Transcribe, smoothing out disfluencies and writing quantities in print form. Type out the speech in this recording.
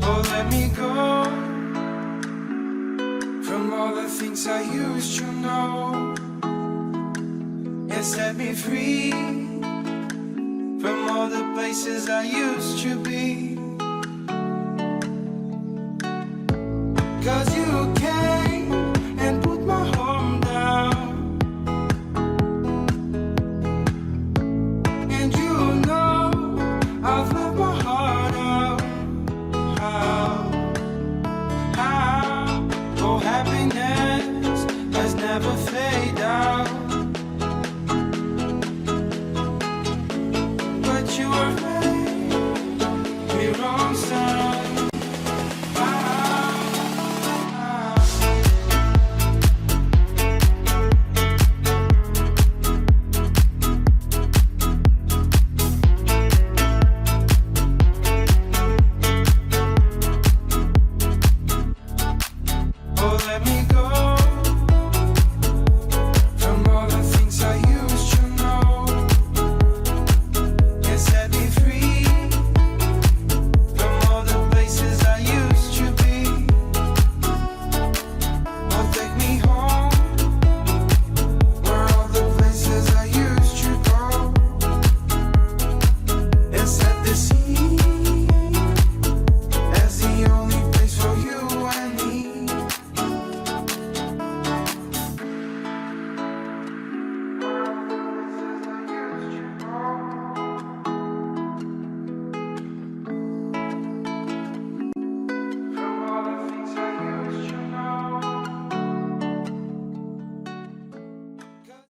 Oh, let me go from all the things I used to know. And set me free from all the places I used to be. 'Cause